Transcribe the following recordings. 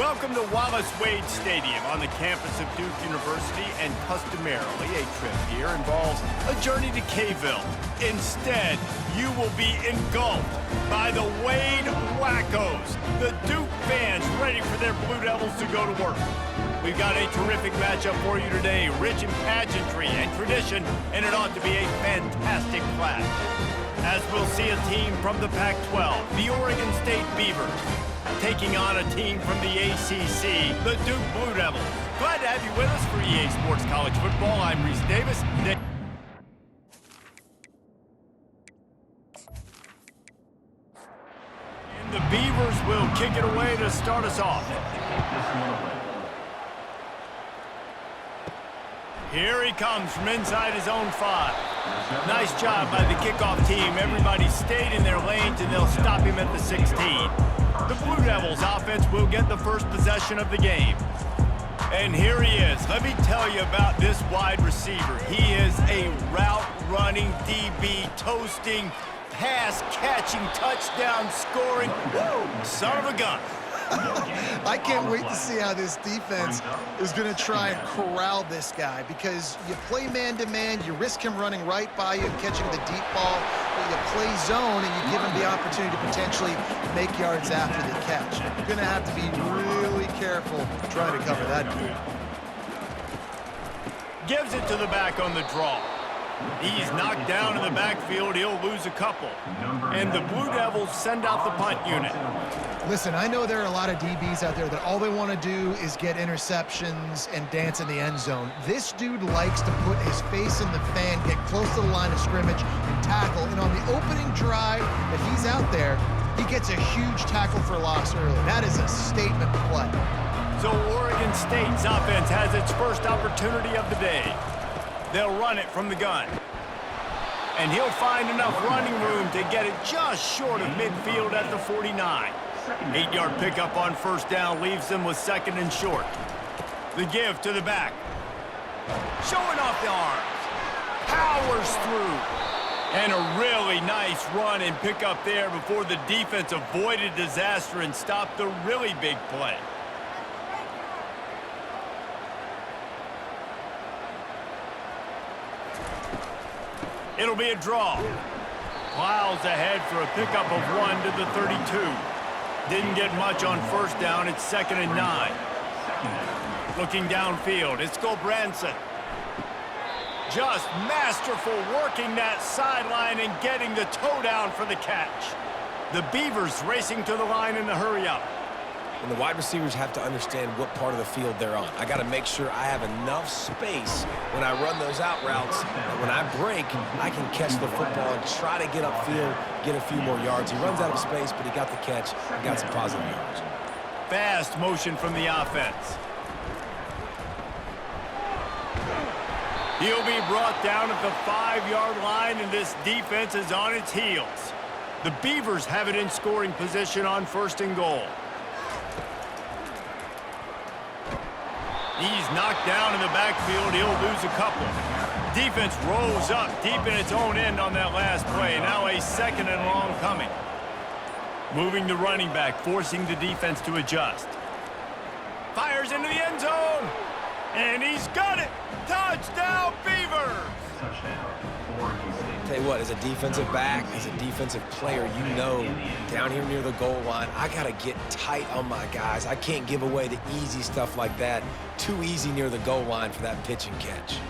Welcome to Wallace Wade Stadium on the campus of Duke University, and customarily a trip here involves a journey to K-ville. Instead, you will be engulfed by the Wade Wackos, the Duke fans ready for their Blue Devils to go to work. We've got a terrific matchup for you today, rich in pageantry and tradition, and it ought to be a fantastic clash. As we'll see a team from the Pac-12, the Oregon State Beavers, taking on a team from the ACC, the Duke Blue Devils. Glad to have you with us for EA Sports College Football. I'm Reese Davis. And the Beavers will kick it away to start us off. Here he comes from inside his own 5. Nice job by the kickoff team. Everybody stayed in their lanes, and they'll stop him at the 16. The Blue Devils offense will get the first possession of the game. And here he is. Let me tell you about this wide receiver. He is a route-running DB, toasting, pass-catching, touchdown-scoring, son of a gun. I can't wait to see how this defense is going to try and corral this guy, because you play man-to-man, you risk him running right by you and catching the deep ball, but you play zone and you give him the opportunity to potentially make yards after the catch. You're going to have to be really careful trying to cover that dude. Gives it to the back on the draw. He's knocked down in the backfield. He'll lose a couple. And the Blue Devils send out the punt unit. Listen, I know there are a lot of DBs out there that all they want to do is get interceptions and dance in the end zone. This dude likes to put his face in the fan, get close to the line of scrimmage, and tackle. And on the opening drive that he's out there, he gets a huge tackle for loss early. That is a statement play. So Oregon State's offense has its first opportunity of the day. They'll run it from the gun. And he'll find enough running room to get it just short of midfield at the 49. 8-yard pickup on first down leaves them with second and short. The give to the back. Showing off the arms. Powers through. And a really nice run and pickup there before the defense avoided disaster and stopped the really big play. It'll be a draw. Plows ahead for a pickup of 1 to the 32. Didn't get much on first down. It's 2nd and 9. Looking downfield, it's Gulbranson. Just masterful working that sideline and getting the toe down for the catch. The Beavers racing to the line in the hurry-up. And the wide receivers have to understand what part of the field they're on. I got to make sure I have enough space when I run those out routes that when I break, I can catch the football and try to get upfield, get a few more yards. He runs out of space, but he got the catch and got some positive yards. Fast motion from the offense. He'll be brought down at the 5-yard line, and this defense is on its heels. The Beavers have it in scoring position on 1st and goal. He's knocked down in the backfield. He'll lose a couple. Defense rolls up deep in its own end on that last play. Now a 2nd and long coming. Moving the running back, forcing the defense to adjust. Fires into the end zone. And he's got it. Touchdown, Beavers! Tell you what, as a defensive back, as a defensive player, you know, down here near the goal line, I got to get tight on my guys. I can't give away the easy stuff like that. Too easy near the goal line for that pitch and catch.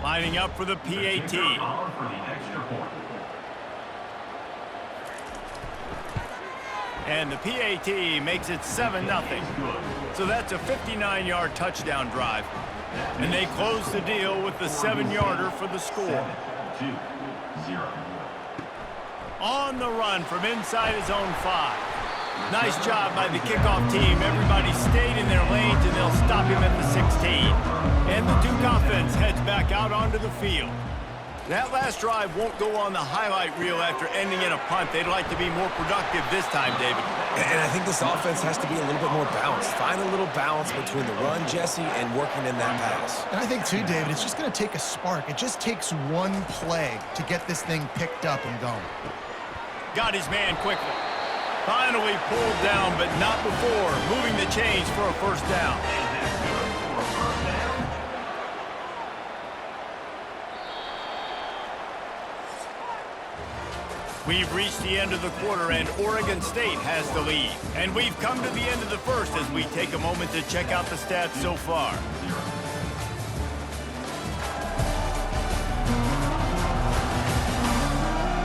Lining up for the PAT. And the PAT makes it 7-0. So that's a 59-yard touchdown drive. And they close the deal with the 7-yarder for the score. 7-0. On the run from inside his own 5. Nice job by the kickoff team. Everybody stayed in their lanes, and they'll stop him at the 16. And the Duke offense heads back out onto the field. That last drive won't go on the highlight reel after ending in a punt. They'd like to be more productive this time, David. And I think this offense has to be a little bit more balanced. Find a little balance between the run, Jesse, and working in that pass. And I think, too, David, it's just going to take a spark. It just takes one play to get this thing picked up and going. Got his man quickly. Finally pulled down, but not before moving the chains for a first down. We've reached the end of the quarter, and Oregon State has the lead. And we've come to the end of the first as we take a moment to check out the stats so far.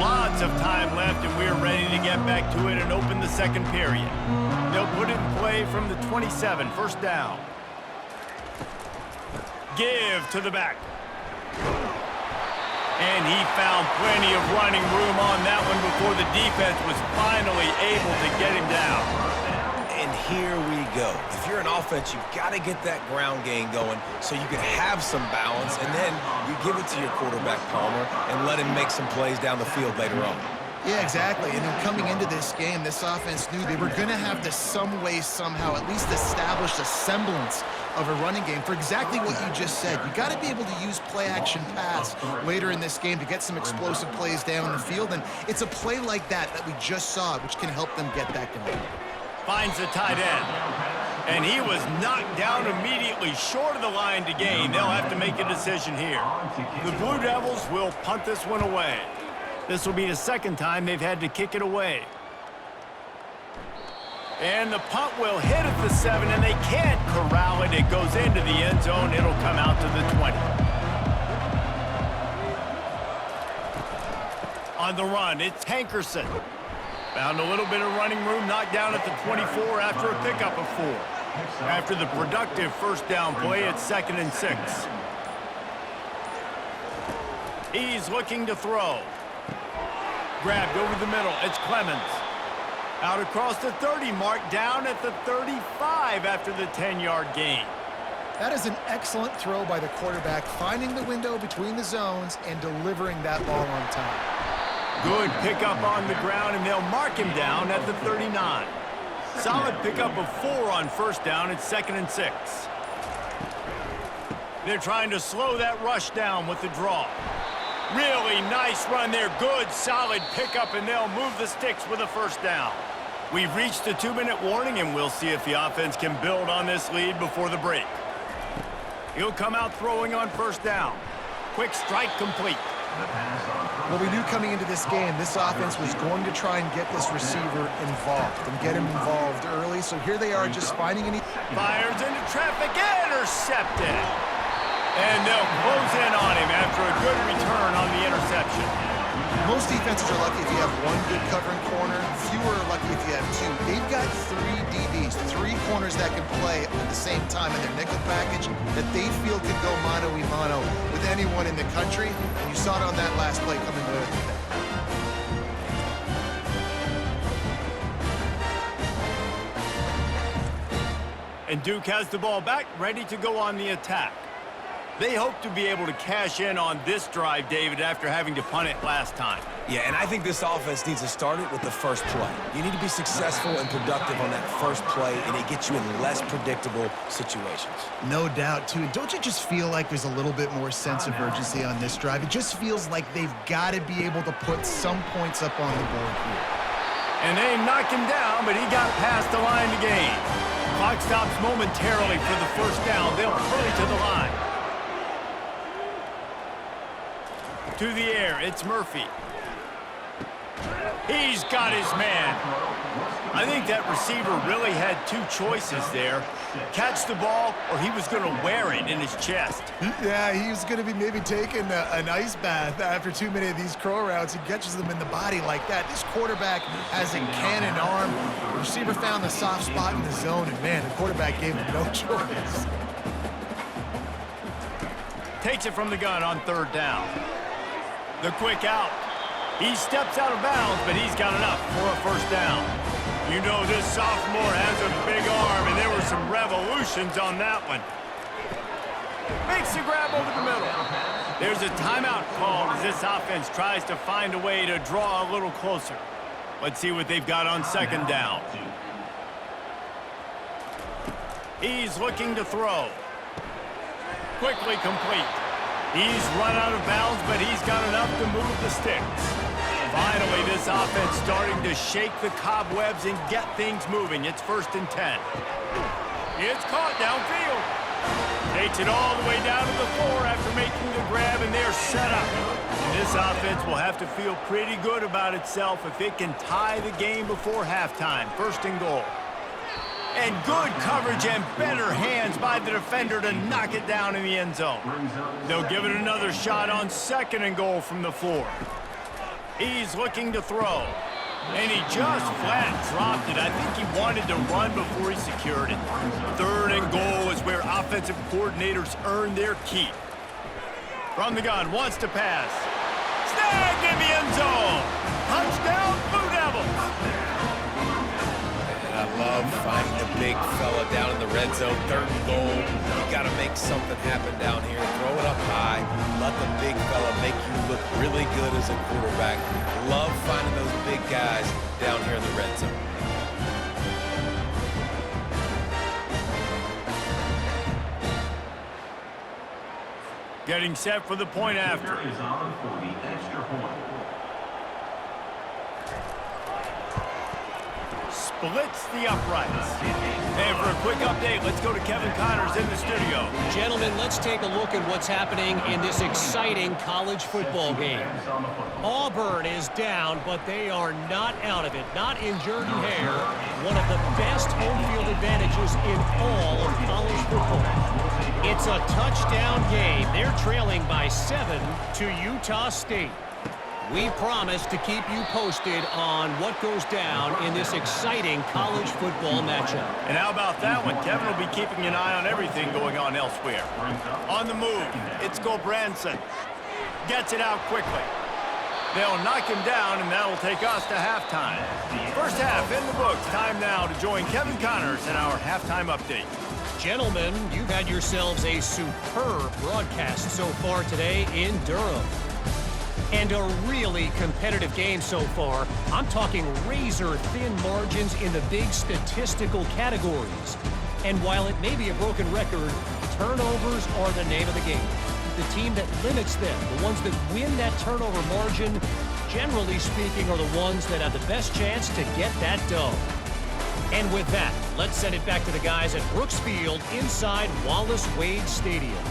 Lots of time left, and we're ready to get back to it and open the second period. They'll put it in play from the 27, first down. Give to the back. And he found plenty of running room on that one before the defense was finally able to get him down. And here we go. If you're an offense, you've got to get that ground game going so you can have some balance, and then you give it to your quarterback, Palmer, and let him make some plays down the field later on. Yeah, exactly. And then coming into this game, this offense knew they were going to have to some way, somehow, at least establish a semblance of a running game for exactly what you just said. You got to be able to use play-action pass later in this game to get some explosive plays down the field. And it's a play like that we just saw, which can help them get that going. Finds the tight end. And he was knocked down immediately short of the line to gain. They'll have to make a decision here. The Blue Devils will punt this one away. This will be the second time they've had to kick it away. And the punt will hit at the 7, and they can't corral it. It goes into the end zone. It'll come out to the 20. On the run, it's Hankerson. Found a little bit of running room, knocked down at the 24 after a pickup of 4. After the productive first down play, it's 2nd and 6. He's looking to throw. Grabbed over the middle. It's Clemens. Out across the 30 mark, down at the 35 after the 10-yard gain. That is an excellent throw by the quarterback, finding the window between the zones and delivering that ball on time. Good pickup on the ground, and they'll mark him down at the 39. Solid pickup of 4 on first down. It's 2nd and 6. They're trying to slow that rush down with the draw. Really nice run there. Good, solid pickup, and they'll move the sticks with a first down. We've reached the 2-minute warning, and we'll see if the offense can build on this lead before the break. He'll come out throwing on first down. Quick strike complete. Well, we knew coming into this game, this offense was going to try and get this receiver involved and get him involved early. So here they are just finding any... Fires into traffic, intercepted. And they'll close in on him after a good return on the interception. Most defenses are lucky if you have one good covering corner. Fewer are lucky if you have 2. They've got 3 DBs, 3 corners that can play at the same time in their nickel package that they feel can go mano-a-mano with anyone in the country. And you saw it on that last play coming with it. And Duke has the ball back, ready to go on the attack. They hope to be able to cash in on this drive, David, after having to punt it last time. Yeah, and I think this offense needs to start it with the first play. You need to be successful and productive on that first play, and it gets you in less predictable situations. No doubt, too. Don't you just feel like there's a little bit more sense of urgency on this drive? It just feels like they've got to be able to put some points up on the board here. And they knock him down, but he got past the line to gain. Clock stops momentarily for the first down. They'll hurry to the line. To the air, it's Murphy. He's got his man. I think that receiver really had 2 choices there. Catch the ball, or he was going to wear it in his chest. Yeah, he was going to be maybe taking an ice bath after too many of these crow routes. He catches them in the body like that. This quarterback has a cannon arm. The receiver found the soft spot in the zone, and, man, the quarterback gave him no choice. Takes it from the gun on 3rd down. The quick out. He steps out of bounds, but he's got enough for a first down. You know this sophomore has a big arm, and there were some revolutions on that one. Makes the grab over the middle. There's a timeout called as this offense tries to find a way to draw a little closer. Let's see what they've got on second down. He's looking to throw. Quickly complete. He's run out of bounds, but he's got enough to move the sticks. Finally, this offense starting to shake the cobwebs and get things moving. It's 1st and 10. It's caught downfield. Takes it all the way down to the 4 after making the grab, and they're set up. And this offense will have to feel pretty good about itself if it can tie the game before halftime. 1st and goal. And good coverage and better hands by the defender to knock it down in the end zone. They'll give it another shot on 2nd and goal from the 4. He's looking to throw. And he just flat dropped it. I think he wanted to run before he secured it. 3rd and goal is where offensive coordinators earn their keep. From the gun, wants to pass. Snagged in the end zone. Touchdown, Blue Devils. I love finding the big fella down in the red zone, 3rd and goal. You got to make something happen down here. Throw it up high. Let the big fella make you look really good as a quarterback. Love finding those big guys down here in the red zone. Getting set for the point after. Splits the uprights. And for a quick update, let's go to Kevin Connors in the studio. Gentlemen, let's take a look at what's happening in this exciting college football game. Auburn is down, but they are not out of it. Not in Jordan-Hare, one of the best home field advantages in all of college football. It's a touchdown game. They're trailing by 7 to Utah State. We promise to keep you posted on what goes down in this exciting college football matchup. And how about that one? Kevin will be keeping an eye on everything going on elsewhere. On the move, it's Gulbranson. Gets it out quickly. They'll knock him down, and that'll take us to halftime. First half in the books. Time now to join Kevin Connors in our halftime update. Gentlemen, you've had yourselves a superb broadcast so far today in Durham. And a really competitive game so far. I'm talking razor-thin margins in the big statistical categories. And while it may be a broken record, turnovers are the name of the game. The team that limits them, the ones that win that turnover margin, generally speaking, are the ones that have the best chance to get that dub. And with that, let's send it back to the guys at Brooks Field inside Wallace Wade Stadium.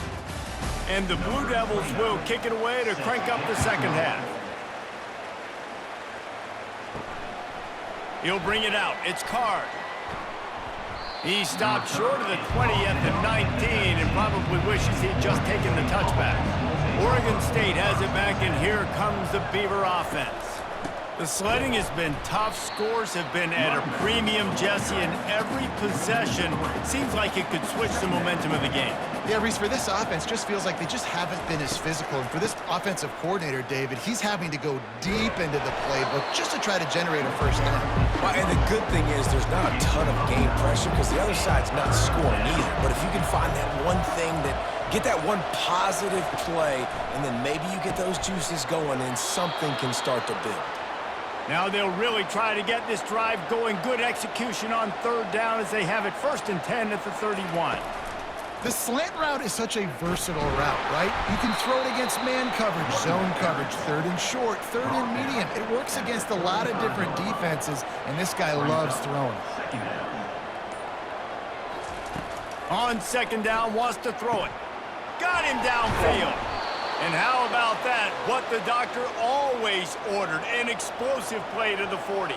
And the Blue Devils will kick it away to crank up the second half. He'll bring it out. It's Card. He stopped short of the 20 at the 19 and probably wishes he'd just taken the touchback. Oregon State has it back, and here comes the Beaver offense. The sledding has been tough. Scores have been at a premium, Jesse, and every possession seems like it could switch the momentum of the game. Yeah, Reese, for this offense, just feels like they just haven't been as physical. And for this offensive coordinator, David, he's having to go deep into the playbook just to try to generate a first down. Well, and the good thing is there's not a ton of game pressure because the other side's not scoring either. But if you can find that one thing get that one positive play, and then maybe you get those juices going and something can start to build. Now they'll really try to get this drive going. Good execution on 3rd down as they have it 1st and 10 at the 31. The slant route is such a versatile route, right? You can throw it against man coverage, zone coverage, 3rd and short, 3rd and medium. It works against a lot of different defenses, and this guy loves throwing. On 2nd down, wants to throw it. Got him downfield. And how about that? What the doctor always ordered, an explosive play to the 40.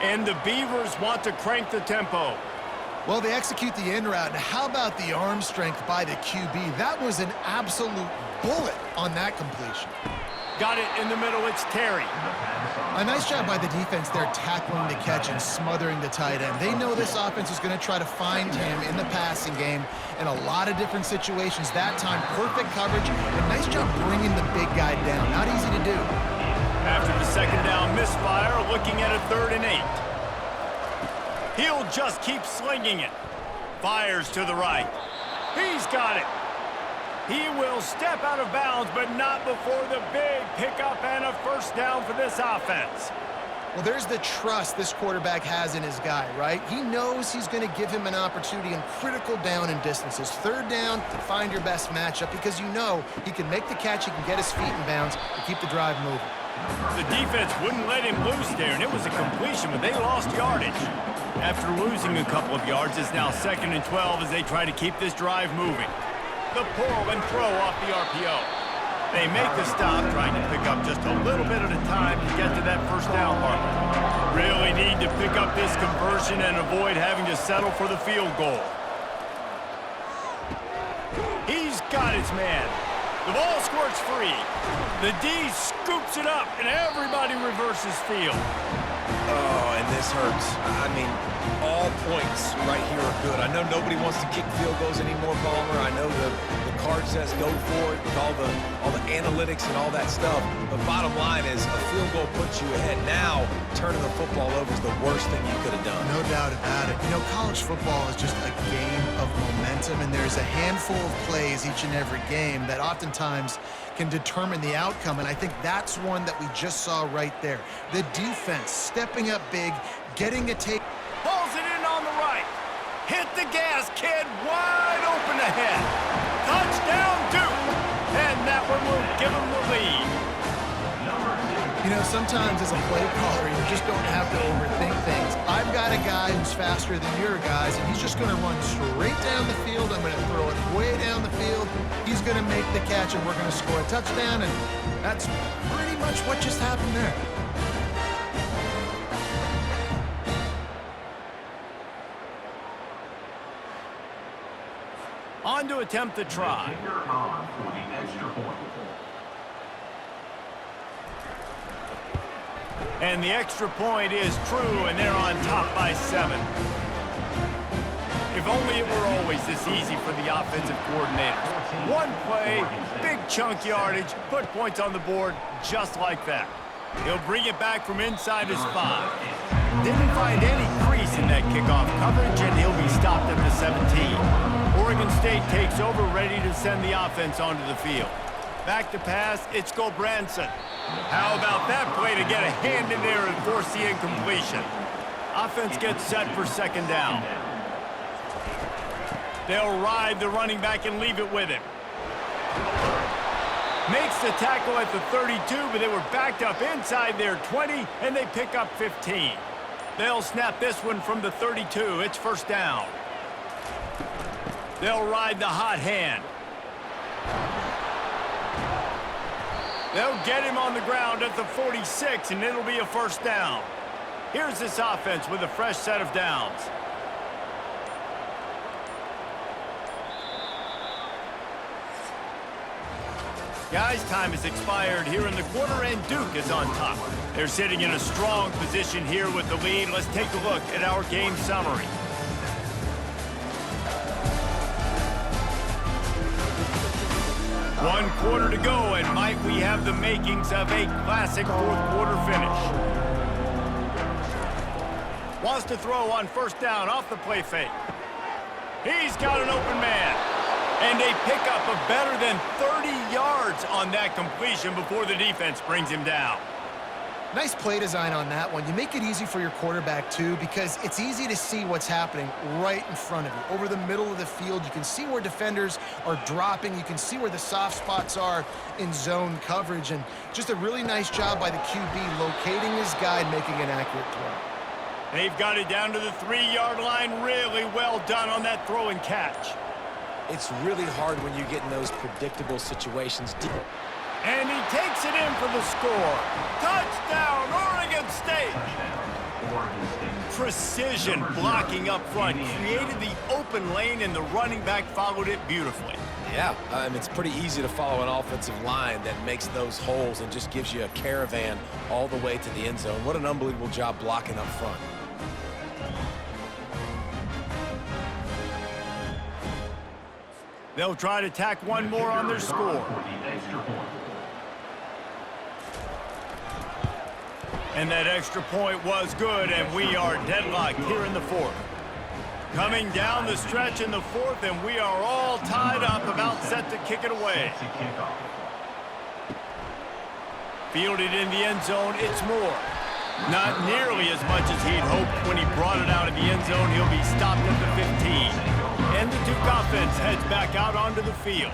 And the Beavers want to crank the tempo. Well, they execute the in route. And how about the arm strength by the QB? That was an absolute bullet on that completion. Got it in the middle. It's Terry. A nice job by the defense there tackling the catch and smothering the tight end. They know this offense is going to try to find him in the passing game in a lot of different situations. That time, perfect coverage. A nice job bringing the big guy down. Not easy to do. After the 2nd down misfire, looking at a 3rd and 8. He'll just keep slinging it. Fires to the right. He's got it. He will step out of bounds, but not before the big pickup and a first down for this offense. Well, there's the trust this quarterback has in his guy, right? He knows he's going to give him an opportunity in critical down and distances. Third down, find your best matchup because you know he can make the catch, he can get his feet in bounds to keep the drive moving. The defense wouldn't let him loose there, and it was a completion, but they lost yardage. After losing a couple of yards, it's now 2nd and 12 as they try to keep this drive moving. The pull and throw off the RPO. They make the stop, trying to pick up just a little bit at a time to get to that first down marker. Really need to pick up this conversion and avoid having to settle for the field goal. He's got his man. The ball squirts free. The D scoops it up, and everybody reverses field. Oh, and this hurts. I mean, all points right here are good. I know nobody wants to kick field goals anymore, Palmer. I know the card says go for it with all the analytics and all that stuff. But bottom line is a field goal puts you ahead. Now, turning the football over is the worst thing you could have done. No doubt about it. You know, college football is just a game of momentum, and there's a handful of plays each and every game that oftentimes can determine the outcome, and I think that's one that we just saw right there. The defense stepping up big, getting a take. Pulls it in on the right. Hit the gas, kid. Wide open ahead. Touchdown, Duke. And that one will give them the lead. You know, sometimes as a play caller, you just don't have to overthink things. I've got a guy who's faster than your guys, and he's just going to run straight down the field. I'm going to throw it way down the field. He's going to make the catch, and we're going to score a touchdown, and that's pretty much what just happened there. On to attempt the try. And the extra point is true, and they're on top by 7. If only it were always this easy for the offensive coordinators. One play, big chunk yardage, put points on the board just like that. He'll bring it back from inside his 5. Didn't find any crease in that kickoff coverage, and he'll be stopped at the 17. Oregon State takes over, ready to send the offense onto the field. Back to pass, it's Gulbranson. How about that play to get a hand in there and force the incompletion? Offense gets set for 2nd down. They'll ride the running back and leave it with him. Makes the tackle at the 32, but they were backed up inside their 20, and they pick up 15. They'll snap this one from the 32. It's 1st down. They'll ride the hot hand. They'll get him on the ground at the 46, and it'll be a 1st down. Here's this offense with a fresh set of downs. Guys, time has expired here in the quarter, and Duke is on top. They're sitting in a strong position here with the lead. Let's take a look at our game summary. One quarter to go, and might we have the makings of a classic 4th quarter finish. Wants to throw on 1st down off the play fake. He's got an open man. And a pickup of better than 30 yards on that completion before the defense brings him down. Nice play design on that one. You make it easy for your quarterback, too, because it's easy to see what's happening right in front of you. Over the middle of the field, you can see where defenders are dropping. You can see where the soft spots are in zone coverage. And just a really nice job by the QB locating his guy and making an accurate throw. They've got it down to the 3-yard line. Really well done on that throw and catch. It's really hard when you get in those predictable situations. And he takes it in for the score. Touchdown, Oregon State! Precision blocking up front created the open lane, and the running back followed it beautifully. Yeah, it's pretty easy to follow an offensive line that makes those holes and just gives you a caravan all the way to the end zone. What an unbelievable job blocking up front. They'll try to tack one more on their score. And that extra point was good, and we are deadlocked here in the 4th. Coming down the stretch in the fourth, and we are all tied up, about set to kick it away. Fielded in the end zone, it's Moore. Not nearly as much as he'd hoped when he brought it out of the end zone. He'll be stopped at the 15. And the Duke offense heads back out onto the field.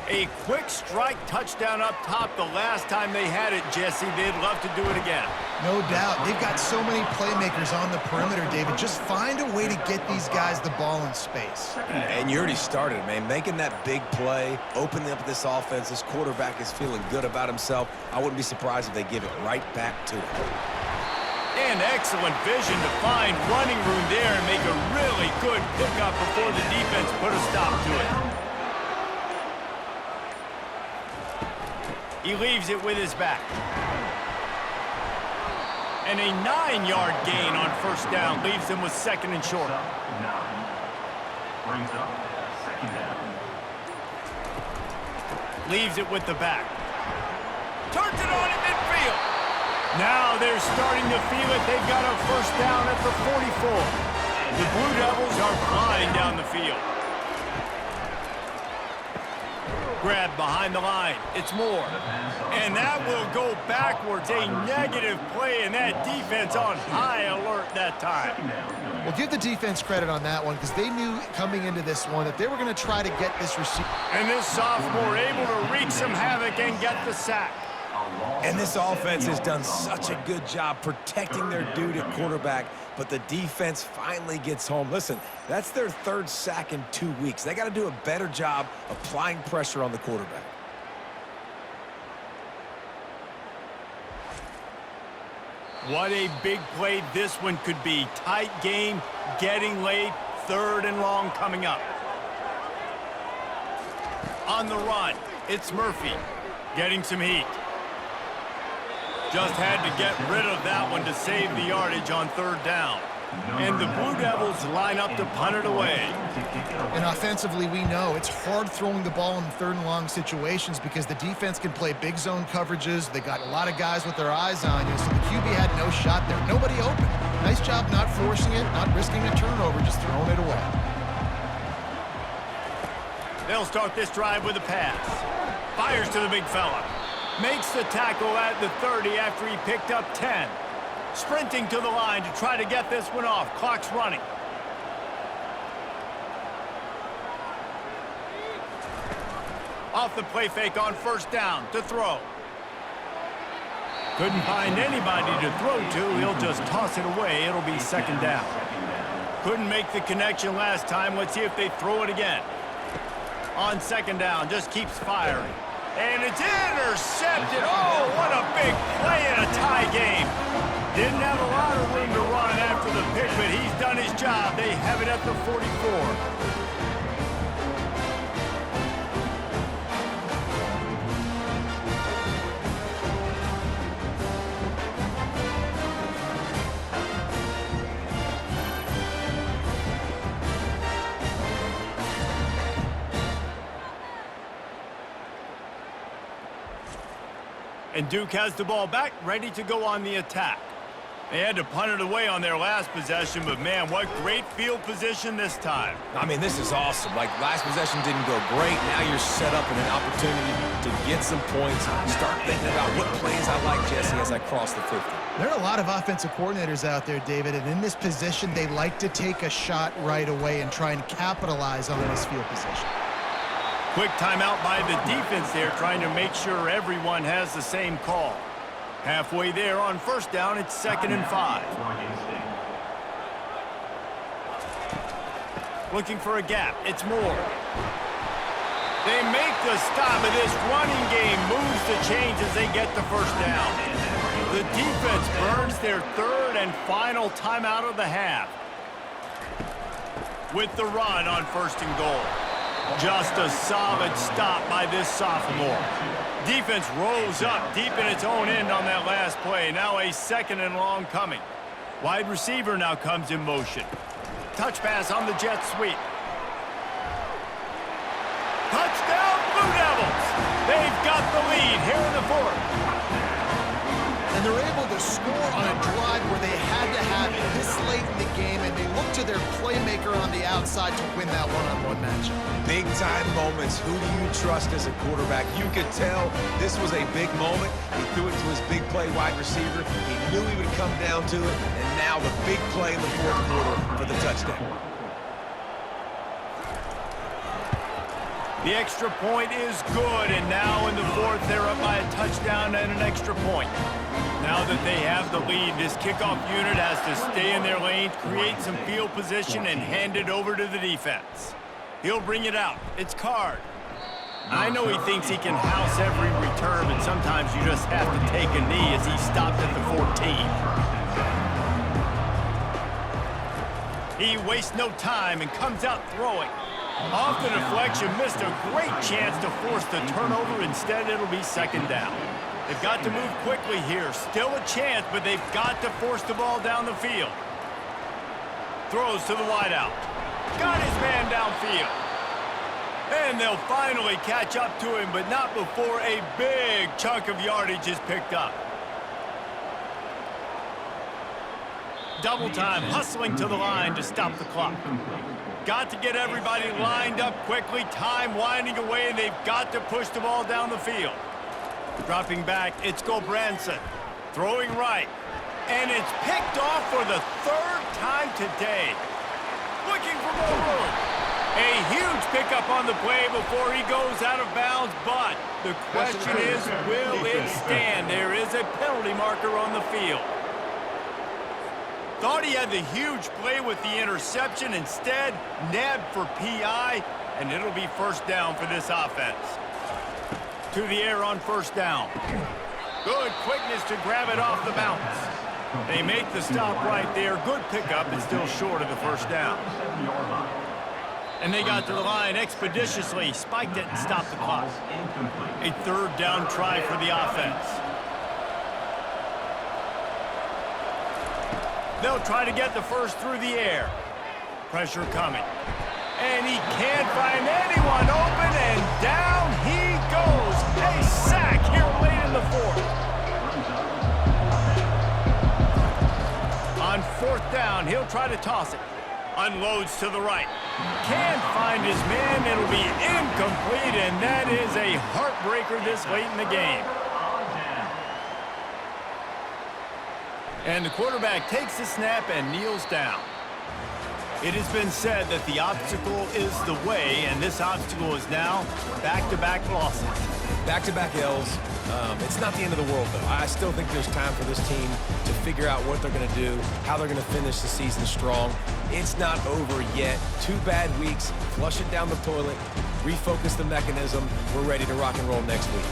A quick strike touchdown up top the last time they had it, Jesse. They'd love to do it again. No doubt. They've got so many playmakers on the perimeter, David. Just find a way to get these guys the ball in space. And you already started, man. Making that big play, opening up this offense. This quarterback is feeling good about himself. I wouldn't be surprised if they give it right back to him. And excellent vision to find running room there and make a really good pickup before the defense put a stop to it. He leaves it with his back. And a 9-yard gain on first down leaves him with second and short. Brings up second down. Leaves it with the back. Turns it on in midfield. Now they're starting to feel it. They've got a first down at the 44. The Blue Devils are flying down the field. Grab behind the line. It's Moore. And that will go backwards. A negative play, and that defense on high alert that time. Well, give the defense credit on that one because they knew coming into this one that they were going to try to get this receiver. And this sophomore able to wreak some havoc and get the sack. And this offense has done such a good job protecting their dude at quarterback, but the defense finally gets home. Listen, that's their third sack in 2 weeks. They got to do a better job applying pressure on the quarterback. What a big play this one could be. Tight game, getting late, third and long coming up. On the run, it's Murphy, getting some heat. Just had to get rid of that one to save the yardage on third down. And the Blue Devils line up to punt it away. And offensively, we know it's hard throwing the ball in third and long situations because the defense can play big zone coverages. They got a lot of guys with their eyes on you, so the QB had no shot there. Nobody open. Nice job not forcing it, not risking a turnover, just throwing it away. They'll start this drive with a pass. Fires to the big fella. Makes the tackle at the 30 after he picked up 10. Sprinting to the line to try to get this one off. Clock's running. Off the play fake on first down to throw. Couldn't find anybody to throw to. He'll just toss it away. It'll be second down. Couldn't make the connection last time. Let's see if they throw it again. On second down, just keeps firing. And it's intercepted. Oh, what a big play in a tie game. Didn't have a lot of room to run after the pick, but he's done his job. They have it at the 44. And Duke has the ball back, ready to go on the attack. They had to punt it away on their last possession, but man, what great field position this time. I mean, this is awesome. Like, last possession didn't go great. Now you're set up in an opportunity to get some points. Start thinking about what plays I like, Jesse, as I cross the 50. There are a lot of offensive coordinators out there, David, and in this position, they like to take a shot right away and try and capitalize on this field position. Quick timeout by the defense there, trying to make sure everyone has the same call. Halfway there on first down, it's 2nd and 5. Looking for a gap, it's Moore. They make the stop, and this running game moves the chains as they get the first down. The defense burns their third and final timeout of the half. With the run on 1st and goal. Just a solid stop by this sophomore. Defense rolls up deep in its own end on that last play. Now a 2nd and long coming. Wide receiver now comes in motion. Touch pass on the jet sweep. Touchdown, Blue Devils! They've got the lead here in the fourth. And they're able to score on a drive where they had to have it this late late in the game, and they look to their playmaker on the outside to win that one-on-one matchup. Big-time moments. Who do you trust as a quarterback? You could tell this was a big moment. He threw it to his big play wide receiver. He knew he would come down to it, and now the big play in the fourth quarter for the touchdown. The extra point is good, and now in the fourth, they're up by a touchdown and an extra point. Now that they have the lead, this kickoff unit has to stay in their lanes, create some field position, and hand it over to the defense. He'll bring it out. It's Card. I know he thinks he can house every return, but sometimes you just have to take a knee as he stopped at the 14. He wastes no time and comes out throwing. Off the deflection, missed a great chance to force the turnover. Instead, it'll be second down. They've got to move quickly here. Still a chance, but they've got to force the ball down the field. Throws to the wideout. Got his man downfield. And they'll finally catch up to him, but not before a big chunk of yardage is picked up. Double time, hustling to the line to stop the clock. Got to get everybody lined up quickly. Time winding away, and they've got to push the ball down the field. Dropping back, it's Gulbranson. Throwing right. And it's picked off for the third time today. Looking for more room. A huge pickup on the play before he goes out of bounds, but the question is, will it stand? There is a penalty marker on the field. Thought he had the huge play with the interception. Instead, nabbed for PI, and it'll be first down for this offense. To the air on first down. Good quickness to grab it off the bounce. They make the stop right there. Good pickup, and still short of the first down. And they got to the line expeditiously, spiked it and stopped the clock. A third down try for the offense. They'll try to get the first through the air. Pressure coming. And he can't find anyone open, and down he goes. A sack here late in the fourth. On fourth down, he'll try to toss it. Unloads to the right. Can't find his man. It'll be incomplete, and that is a heartbreaker this late in the game. And the quarterback takes the snap and kneels down. It has been said that the obstacle is the way, and this obstacle is now back-to-back losses. Back-to-back L's. It's not the end of the world, though. I still think there's time for this team to figure out what they're going to do, how they're going to finish the season strong. It's not over yet. 2 bad weeks. Flush it down the toilet. Refocus the mechanism. We're ready to rock and roll next week.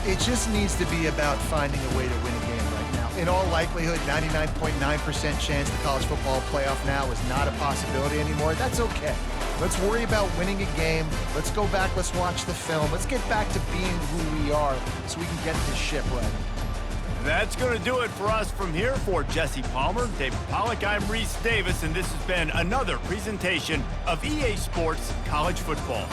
It just needs to be about finding a way to win a game right now. In all likelihood, 99.9% chance the college football playoff now is not a possibility anymore. That's okay. Let's worry about winning a game. Let's go back. Let's watch the film. Let's get back to being who we are so we can get this ship right. That's going to do it for us from here. For Jesse Palmer, David Pollack, I'm Reese Davis, and this has been another presentation of EA Sports College Football.